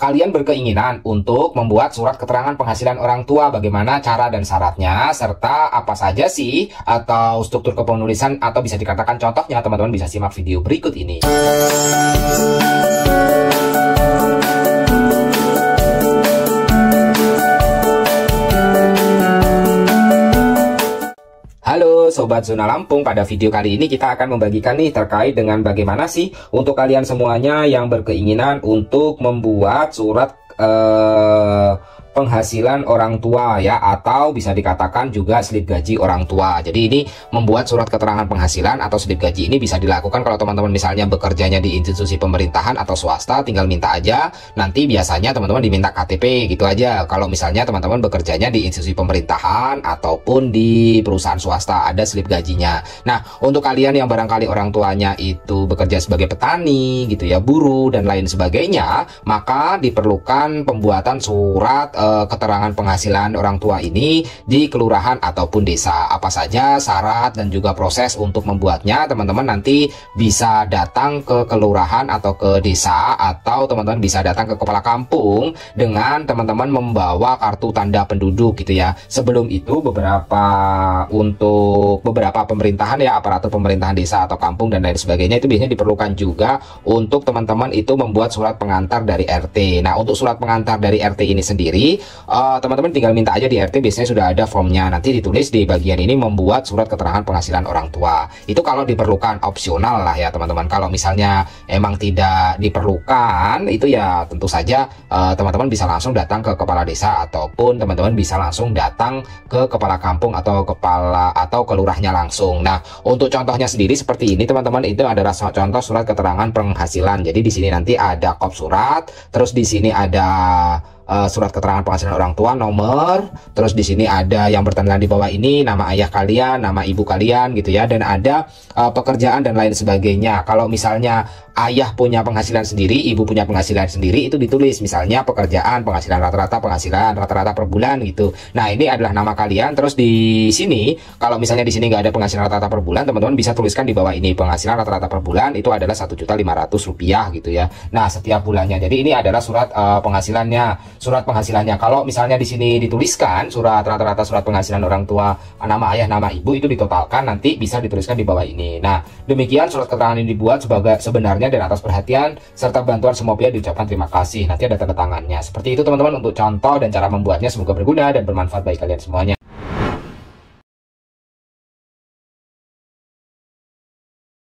kalian berkeinginan untuk membuat surat keterangan penghasilan orang tua, bagaimana cara dan syaratnya, serta apa saja sih atau struktur kepenulisan atau bisa dikatakan contohnya, teman-teman bisa simak video berikut ini. Halo Sobat Zona Lampung, pada video kali ini kita akan membagikan nih terkait dengan bagaimana sih untuk kalian semuanya yang berkeinginan untuk membuat surat penghasilan orang tua ya, atau bisa dikatakan juga slip gaji orang tua. Jadi ini membuat surat keterangan penghasilan atau slip gaji ini bisa dilakukan kalau teman-teman misalnya bekerjanya di institusi pemerintahan atau swasta, tinggal minta aja. Nanti biasanya teman-teman diminta KTP gitu aja. Kalau misalnya teman-teman bekerjanya di institusi pemerintahan ataupun di perusahaan swasta, ada slip gajinya. Nah, untuk kalian yang barangkali orang tuanya itu bekerja sebagai petani gitu ya, buruh dan lain sebagainya, maka diperlukan pembuatan surat keterangan penghasilan orang tua ini di kelurahan ataupun desa. Apa saja syarat dan juga proses untuk membuatnya, teman-teman nanti bisa datang ke kelurahan atau ke desa, atau teman-teman bisa datang ke kepala kampung dengan teman-teman membawa kartu tanda penduduk gitu ya. Sebelum itu untuk beberapa pemerintahan ya, aparatur pemerintahan desa atau kampung dan lain sebagainya, itu biasanya diperlukan juga untuk teman-teman itu membuat surat pengantar dari RT. Nah, untuk surat pengantar dari RT ini sendiri, teman-teman tinggal minta aja di RT, biasanya sudah ada formnya, nanti ditulis di bagian ini membuat surat keterangan penghasilan orang tua. Itu kalau diperlukan, opsional lah ya teman-teman. Kalau misalnya emang tidak diperlukan, itu ya tentu saja teman-teman bisa langsung datang ke kepala desa, ataupun teman-teman bisa langsung datang ke kepala kampung atau ke lurahnya langsung. Nah, untuk contohnya sendiri seperti ini teman-teman, itu adalah contoh surat keterangan penghasilan. Jadi di sini nanti ada kop surat, terus di sini ada surat keterangan penghasilan orang tua nomor, terus di sini ada yang bertanda di bawah ini nama ayah kalian, nama ibu kalian gitu ya, dan ada pekerjaan dan lain sebagainya. Kalau misalnya ayah punya penghasilan sendiri, ibu punya penghasilan sendiri, itu ditulis misalnya pekerjaan, penghasilan rata-rata per bulan gitu. Nah, ini adalah nama kalian. Terus di sini kalau misalnya di sini nggak ada penghasilan rata-rata per bulan, teman-teman bisa tuliskan di bawah ini penghasilan rata-rata per bulan itu adalah Rp1.500.000 gitu ya. Nah, setiap bulannya. Jadi ini adalah surat penghasilannya. Kalau misalnya di sini dituliskan surat rata-rata surat penghasilan orang tua, nama ayah, nama ibu, itu ditotalkan nanti bisa dituliskan di bawah ini. Nah, demikian surat keterangan ini dibuat sebenarnya, dan atas perhatian serta bantuan semua pihak diucapkan terima kasih. Nanti ada tanda tangannya. Seperti itu teman-teman untuk contoh dan cara membuatnya. Semoga berguna dan bermanfaat bagi kalian semuanya.